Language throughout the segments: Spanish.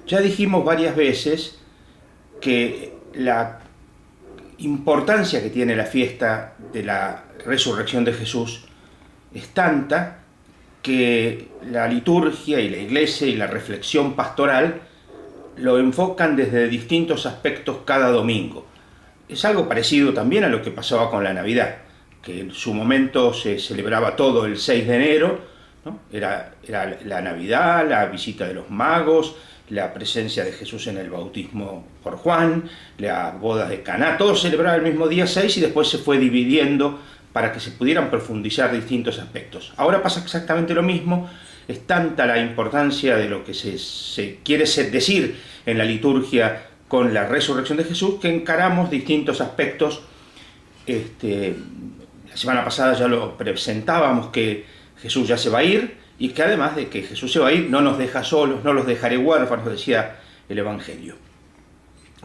Ya dijimos varias veces que la importancia que tiene la fiesta de la resurrección de Jesús es tanta que la liturgia y la iglesia y la reflexión pastoral lo enfocan desde distintos aspectos cada domingo. Es algo parecido también a lo que pasaba con la Navidad, que en su momento se celebraba todo el 6 de enero, ¿no? Era la Navidad, la visita de los magos, la presencia de Jesús en el bautismo por Juan, las bodas de Caná, todo se celebraba el mismo día 6 y después se fue dividiendo para que se pudieran profundizar distintos aspectos. Ahora pasa exactamente lo mismo, es tanta la importancia de lo que se quiere decir en la liturgia con la resurrección de Jesús que encaramos distintos aspectos. La semana pasada ya lo presentábamos, que Jesús ya se va a ir y que además de que Jesús se va a ir no nos deja solos, no los dejaré huérfanos, decía el Evangelio.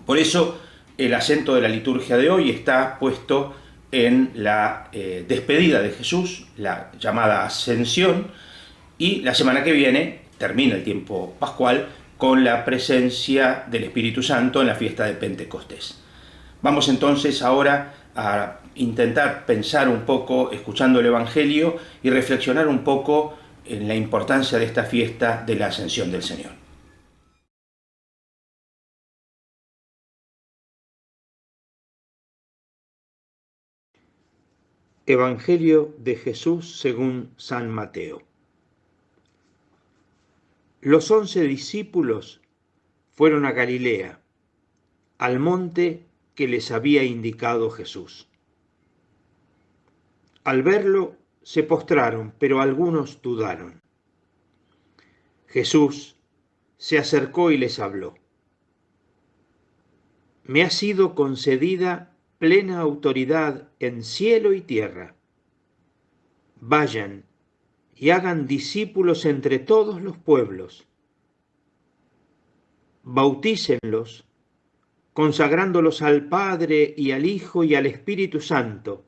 Por eso el acento de la liturgia de hoy está puesto en la despedida de Jesús, la llamada ascensión, y la semana que viene termina el tiempo pascual con la presencia del Espíritu Santo en la fiesta de Pentecostés. Vamos entonces ahora a intentar pensar un poco, escuchando el Evangelio, y reflexionar un poco en la importancia de esta fiesta de la Ascensión del Señor. Evangelio de Jesús según San Mateo. Los 11 discípulos fueron a Galilea, al monte que les había indicado Jesús. Al verlo, se postraron, pero algunos dudaron. Jesús se acercó y les habló. Me ha sido concedida plena autoridad en cielo y tierra. Vayan y hagan discípulos entre todos los pueblos. Bautícenlos, consagrándolos al Padre y al Hijo y al Espíritu Santo,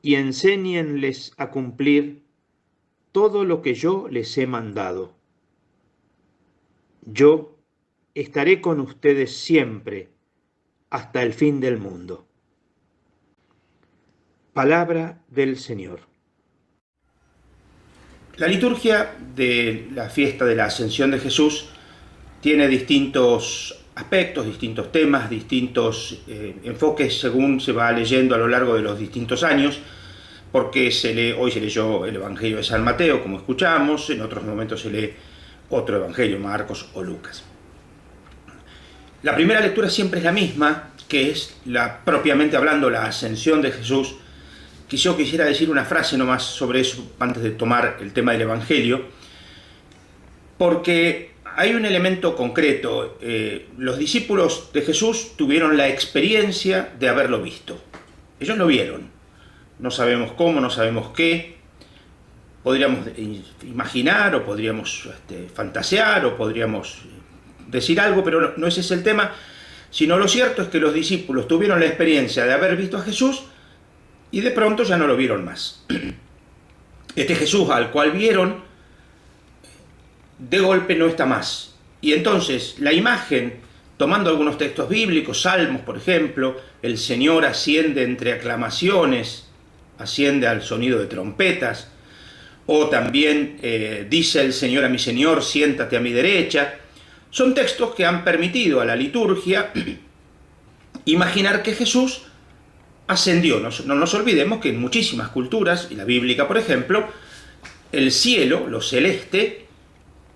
y enséñenles a cumplir todo lo que yo les he mandado. Yo estaré con ustedes siempre, hasta el fin del mundo. Palabra del Señor. La liturgia de la fiesta de la Ascensión de Jesús tiene distintos aspectos, distintos temas, distintos enfoques según se va leyendo a lo largo de los distintos años, porque hoy se leyó el Evangelio de San Mateo, como escuchamos, en otros momentos se lee otro Evangelio, Marcos o Lucas. La primera lectura siempre es la misma, que es propiamente hablando la Ascensión de Jesús. Yo quisiera decir una frase nomás sobre eso antes de tomar el tema del Evangelio, porque hay un elemento concreto. Los discípulos de Jesús tuvieron la experiencia de haberlo visto. Ellos lo vieron. No sabemos cómo, no sabemos qué. Podríamos imaginar o podríamos fantasear o podríamos decir algo, pero no ese es el tema, sino lo cierto es que los discípulos tuvieron la experiencia de haber visto a Jesús y de pronto ya no lo vieron más. Este Jesús al cual vieron, de golpe no está más. Y entonces la imagen, tomando algunos textos bíblicos, Salmos por ejemplo, el Señor asciende entre aclamaciones, asciende al sonido de trompetas, o también dice el Señor a mi Señor, siéntate a mi derecha. Son textos que han permitido a la liturgia imaginar que Jesús ascendió. No nos olvidemos que en muchísimas culturas, y la bíblica por ejemplo, el cielo, lo celeste,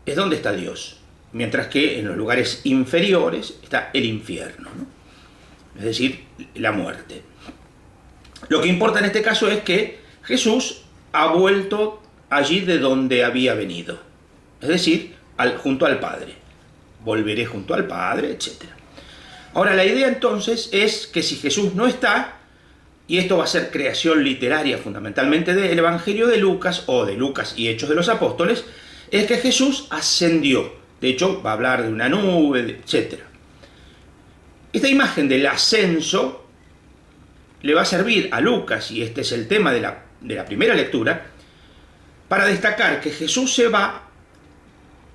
es donde está Dios, mientras que en los lugares inferiores está el infierno, ¿no? Es decir, la muerte. Lo que importa en este caso es que Jesús ha vuelto allí de donde había venido, es decir, junto al Padre. Volveré junto al Padre, etc. Ahora, la idea entonces es que si Jesús no está, y esto va a ser creación literaria fundamentalmente del Evangelio de Lucas, o de Lucas y Hechos de los Apóstoles, es que Jesús ascendió. De hecho, va a hablar de una nube, etc. Esta imagen del ascenso le va a servir a Lucas, y este es el tema de la primera lectura, para destacar que Jesús se va,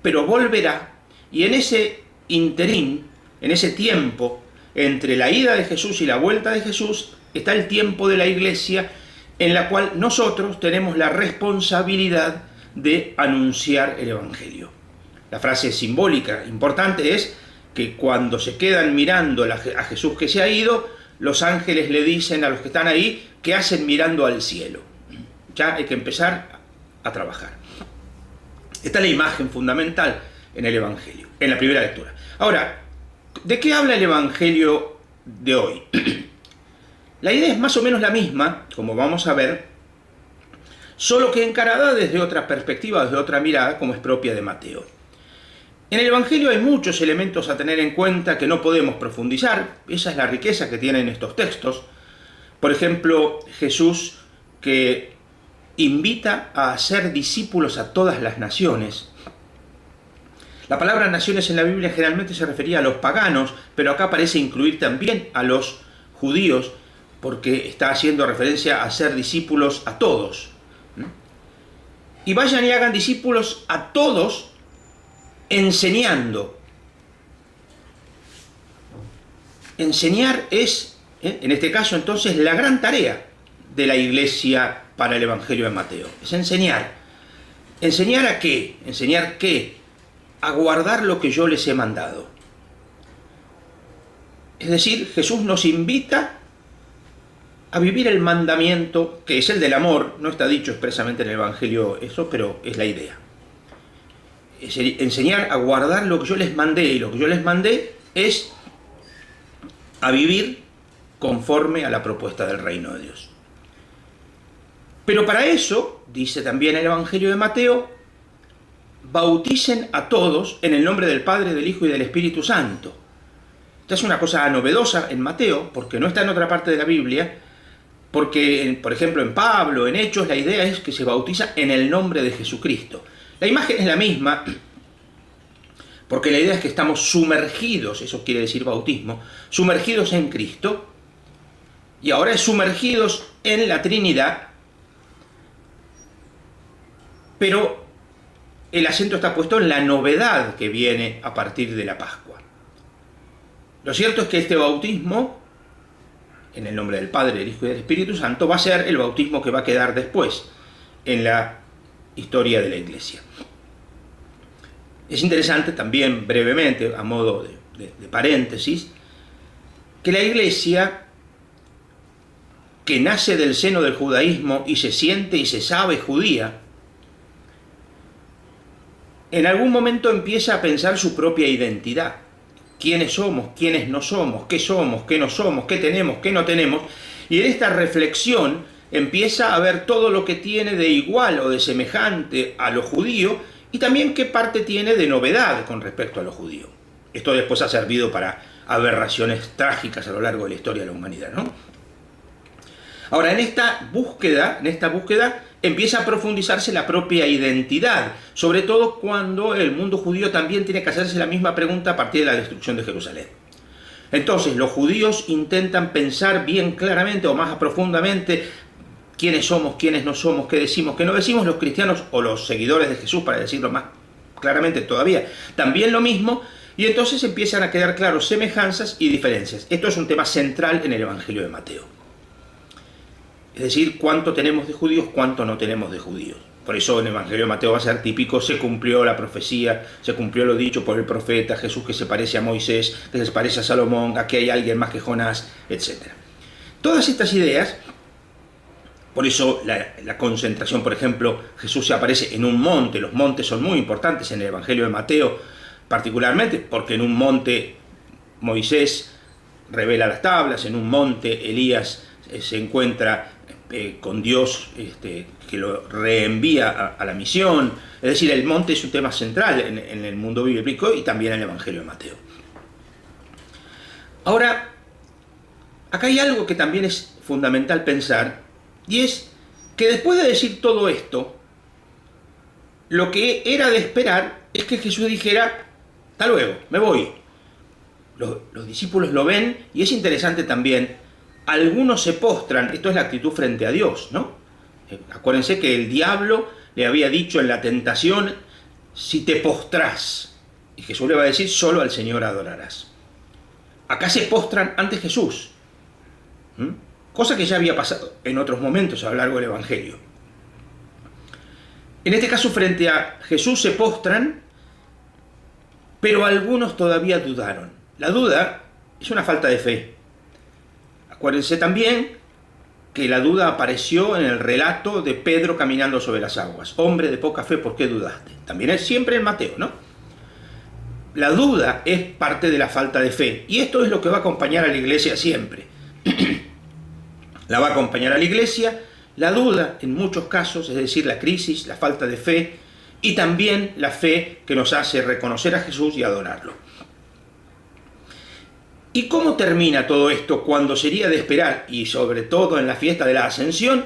pero volverá, Y en ese interín, en ese tiempo entre la ida de Jesús y la vuelta de Jesús, está el tiempo de la iglesia en la cual nosotros tenemos la responsabilidad de anunciar el Evangelio. La frase simbólica importante es que cuando se quedan mirando a Jesús que se ha ido, los ángeles le dicen a los que están ahí que hacen mirando al cielo. Ya hay que empezar a trabajar. Esta es la imagen fundamental en el Evangelio, en la primera lectura. Ahora, ¿de qué habla el Evangelio de hoy? La idea es más o menos la misma, como vamos a ver, solo que encarada desde otra perspectiva, desde otra mirada, como es propia de Mateo. En el Evangelio hay muchos elementos a tener en cuenta que no podemos profundizar. Esa es la riqueza que tienen estos textos. Por ejemplo, Jesús que invita a hacer discípulos a todas las naciones. La palabra naciones en la Biblia generalmente se refería a los paganos, pero acá parece incluir también a los judíos, porque está haciendo referencia a hacer discípulos a todos. Y vayan y hagan discípulos a todos, enseñando. Enseñar es, en este caso entonces, la gran tarea de la iglesia para el Evangelio de Mateo. Es enseñar. ¿Enseñar a qué? ¿Enseñar qué? A guardar lo que yo les he mandado. Es decir, Jesús nos invita a vivir el mandamiento, que es el del amor. No está dicho expresamente en el Evangelio eso, pero es la idea. Es enseñar a guardar lo que yo les mandé, y lo que yo les mandé es a vivir conforme a la propuesta del reino de Dios. Pero para eso, dice también el Evangelio de Mateo, bauticen a todos en el nombre del Padre, del Hijo y del Espíritu Santo. Esta es una cosa novedosa en Mateo, porque no está en otra parte de la Biblia, porque, por ejemplo, en Pablo, en Hechos, la idea es que se bautiza en el nombre de Jesucristo. La imagen es la misma, porque la idea es que estamos sumergidos, eso quiere decir bautismo, sumergidos en Cristo, y ahora es sumergidos en la Trinidad, pero el acento está puesto en la novedad que viene a partir de la Pascua. Lo cierto es que este bautismo, en el nombre del Padre, del Hijo y del Espíritu Santo, va a ser el bautismo que va a quedar después en la historia de la Iglesia. Es interesante también, brevemente, a modo de paréntesis, que la Iglesia, que nace del seno del judaísmo y se siente y se sabe judía, en algún momento empieza a pensar su propia identidad. ¿Quiénes somos? ¿Quiénes no somos? ¿Qué somos? ¿Qué no somos? ¿Qué tenemos? ¿Qué no tenemos? Y en esta reflexión empieza a ver todo lo que tiene de igual o de semejante a lo judío y también qué parte tiene de novedad con respecto a lo judío. Esto después ha servido para aberraciones trágicas a lo largo de la historia de la humanidad, ¿no? Ahora, en esta búsqueda empieza a profundizarse la propia identidad, sobre todo cuando el mundo judío también tiene que hacerse la misma pregunta a partir de la destrucción de Jerusalén. Entonces, los judíos intentan pensar bien claramente o más profundamente quiénes somos, quiénes no somos, qué decimos, qué no decimos. Los cristianos o los seguidores de Jesús, para decirlo más claramente todavía, también lo mismo, y entonces empiezan a quedar claros semejanzas y diferencias. Esto es un tema central en el Evangelio de Mateo. Es decir, cuánto tenemos de judíos, cuánto no tenemos de judíos. Por eso en el Evangelio de Mateo va a ser típico, se cumplió la profecía, se cumplió lo dicho por el profeta, Jesús que se parece a Moisés, que se parece a Salomón, aquí hay alguien más que Jonás, etc. Todas estas ideas, por eso la concentración, por ejemplo, Jesús se aparece en un monte, los montes son muy importantes en el Evangelio de Mateo, particularmente porque en un monte Moisés revela las tablas, en un monte Elías se encuentra con Dios que lo reenvía a la misión. Es decir, el monte es un tema central en el mundo bíblico y también en el Evangelio de Mateo. Ahora, acá hay algo que también es fundamental pensar, y es que después de decir todo esto, lo que era de esperar es que Jesús dijera: hasta luego, me voy. Los discípulos lo ven, y es interesante también, algunos se postran. Esto es la actitud frente a Dios, ¿no? Acuérdense que el diablo le había dicho en la tentación: si te postrás. Y Jesús le va a decir, solo al Señor adorarás. Acá se postran ante Jesús. Cosa que ya había pasado en otros momentos a lo largo del Evangelio. En este caso, frente a Jesús se postran, pero algunos todavía dudaron. La duda es una falta de fe. Acuérdense también que la duda apareció en el relato de Pedro caminando sobre las aguas. Hombre de poca fe, ¿por qué dudaste? También es siempre en Mateo, ¿no? La duda es parte de la falta de fe. Y esto es lo que va a acompañar a la iglesia siempre. La va a acompañar a la iglesia la duda en muchos casos, es decir, la crisis, la falta de fe, y también la fe que nos hace reconocer a Jesús y adorarlo. ¿Y cómo termina todo esto cuando sería de esperar, y sobre todo en la fiesta de la Ascensión?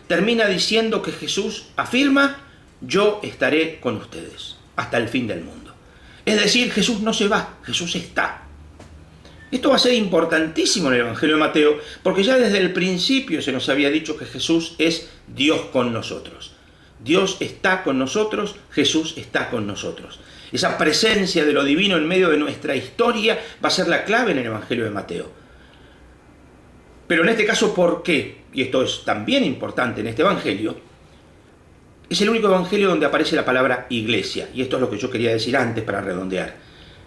Termina diciendo que Jesús afirma, yo estaré con ustedes hasta el fin del mundo. Es decir, Jesús no se va, Jesús está. Esto va a ser importantísimo en el Evangelio de Mateo, porque ya desde el principio se nos había dicho que Jesús es Dios con nosotros. Dios está con nosotros, Jesús está con nosotros. Esa presencia de lo divino en medio de nuestra historia va a ser la clave en el Evangelio de Mateo. Pero en este caso, ¿por qué? Y esto es también importante en este Evangelio. Es el único Evangelio donde aparece la palabra iglesia. Y esto es lo que yo quería decir antes para redondear.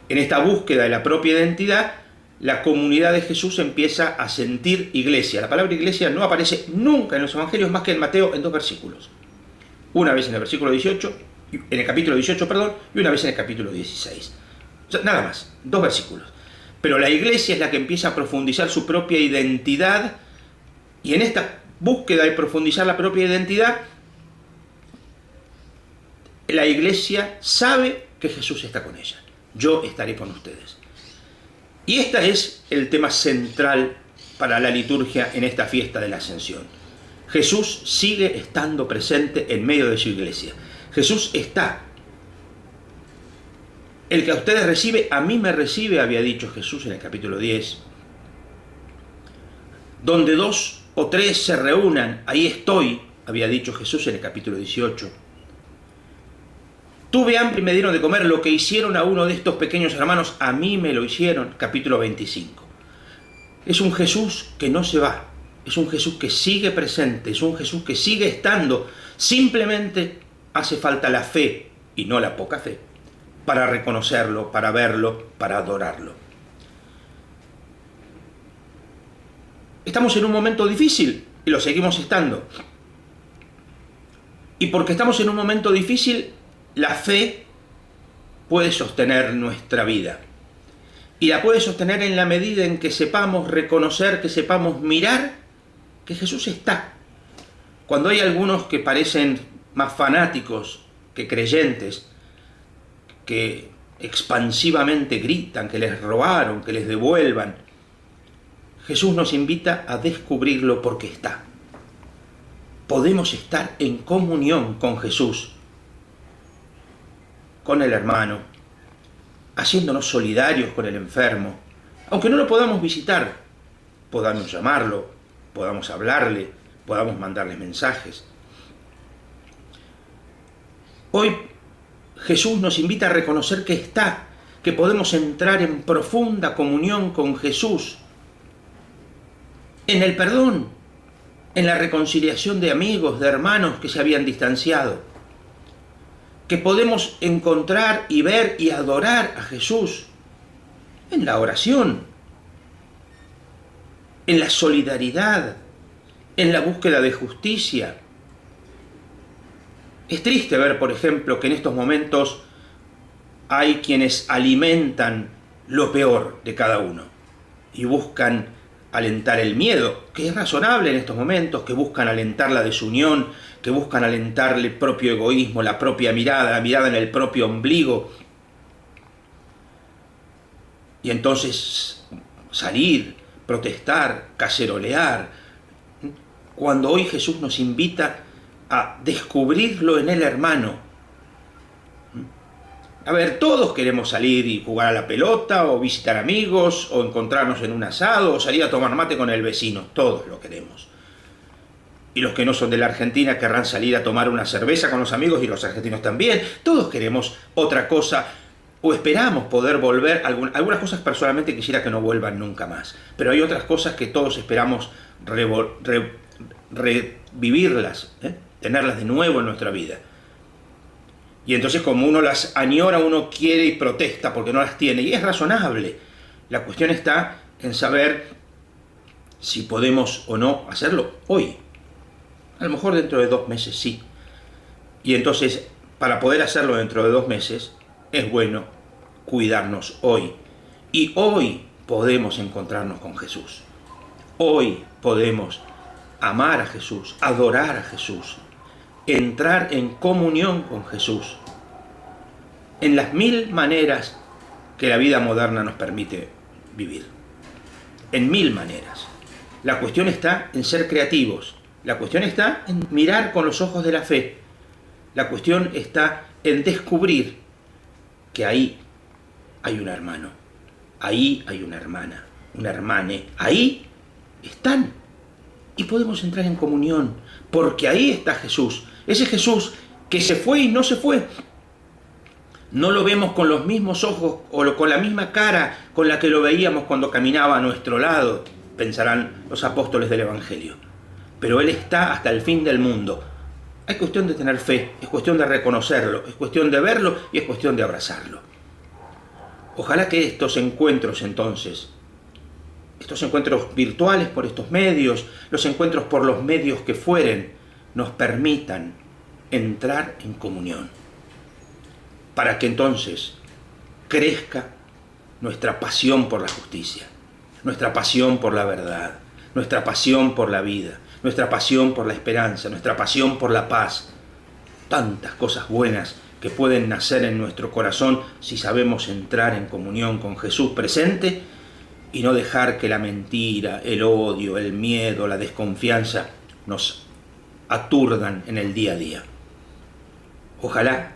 En esta búsqueda de la propia identidad, la comunidad de Jesús empieza a sentir iglesia. La palabra iglesia no aparece nunca en los Evangelios más que en Mateo en 2 versículos. Una vez en el versículo 18, en el capítulo 18, perdón, y una vez en el capítulo 16. O sea, nada más, 2 versículos. Pero la iglesia es la que empieza a profundizar su propia identidad, y en esta búsqueda de profundizar la propia identidad, la iglesia sabe que Jesús está con ella. Yo estaré con ustedes. Y este es el tema central para la liturgia en esta fiesta de la Ascensión. Jesús sigue estando presente en medio de su iglesia. Jesús está. El que a ustedes recibe, a mí me recibe, había dicho Jesús en el capítulo 10. Donde 2 o 3 se reúnan, ahí estoy, había dicho Jesús en el capítulo 18. Tuve hambre y me dieron de comer, lo que hicieron a uno de estos pequeños hermanos, a mí me lo hicieron, capítulo 25. Es un Jesús que no se va, es un Jesús que sigue presente, es un Jesús que sigue estando, simplemente hace falta la fe, y no la poca fe, para reconocerlo, para verlo, para adorarlo. Estamos en un momento difícil, y lo seguimos estando. Y porque estamos en un momento difícil, la fe puede sostener nuestra vida. Y la puede sostener en la medida en que sepamos reconocer, que sepamos mirar que Jesús está. Cuando hay algunos que parecen más fanáticos que creyentes, que expansivamente gritan que les robaron, que les devuelvan, Jesús nos invita a descubrirlo porque está. Podemos estar en comunión con Jesús, con el hermano, haciéndonos solidarios con el enfermo, aunque no lo podamos visitar, podamos llamarlo, podamos hablarle, podamos mandarle mensajes. Hoy Jesús nos invita a reconocer que está, que podemos entrar en profunda comunión con Jesús, en el perdón, en la reconciliación de amigos, de hermanos que se habían distanciado, que podemos encontrar y ver y adorar a Jesús en la oración, en la solidaridad, en la búsqueda de justicia. Es triste ver, por ejemplo, que en estos momentos hay quienes alimentan lo peor de cada uno y buscan alentar el miedo, que es razonable en estos momentos, que buscan alentar la desunión, que buscan alentar el propio egoísmo, la propia mirada, la mirada en el propio ombligo. Y entonces salir, protestar, cacerolear, cuando hoy Jesús nos invita a descubrirlo en el hermano. A ver, todos queremos salir y jugar a la pelota, o visitar amigos, o encontrarnos en un asado, o salir a tomar mate con el vecino. Todos lo queremos. Y los que no son de la Argentina querrán salir a tomar una cerveza con los amigos, y los argentinos también. Todos queremos otra cosa o esperamos poder volver, algunas cosas personalmente quisiera que no vuelvan nunca más, pero hay otras cosas que todos esperamos revivirlas, tenerlas de nuevo en nuestra vida. Y entonces como uno las añora, uno quiere y protesta porque no las tiene, y es razonable. La cuestión está en saber si podemos o no hacerlo hoy. A lo mejor dentro de 2 meses sí. Y entonces, para poder hacerlo dentro de 2 meses, es bueno cuidarnos hoy. Y hoy podemos encontrarnos con Jesús. Hoy podemos amar a Jesús, adorar a Jesús, entrar en comunión con Jesús, en las 1000 maneras que la vida moderna nos permite vivir. En 1000 maneras. La cuestión está en ser creativos. La cuestión está en mirar con los ojos de la fe. La cuestión está en descubrir que ahí hay un hermano, ahí hay una hermana, una hermane, ahí están. Y podemos entrar en comunión, porque ahí está Jesús. Ese Jesús que se fue y no se fue. No lo vemos con los mismos ojos o con la misma cara con la que lo veíamos cuando caminaba a nuestro lado, pensarán los apóstoles del Evangelio. Pero Él está hasta el fin del mundo. Es cuestión de tener fe, es cuestión de reconocerlo, es cuestión de verlo y es cuestión de abrazarlo. Ojalá que estos encuentros entonces, estos encuentros virtuales por estos medios, los encuentros por los medios que fueren, nos permitan entrar en comunión. Para que entonces crezca nuestra pasión por la justicia, nuestra pasión por la verdad, nuestra pasión por la vida, nuestra pasión por la esperanza, nuestra pasión por la paz. Tantas cosas buenas que pueden nacer en nuestro corazón si sabemos entrar en comunión con Jesús presente y no dejar que la mentira, el odio, el miedo, la desconfianza nos aturdan en el día a día. Ojalá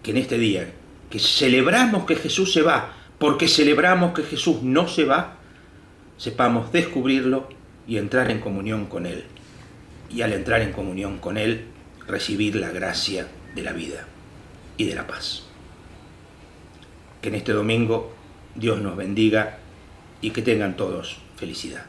que en este día, que celebramos que Jesús se va, porque celebramos que Jesús no se va, sepamos descubrirlo y entrar en comunión con Él. Y al entrar en comunión con Él, recibir la gracia de la vida y de la paz. Que en este domingo Dios nos bendiga y que tengan todos felicidad.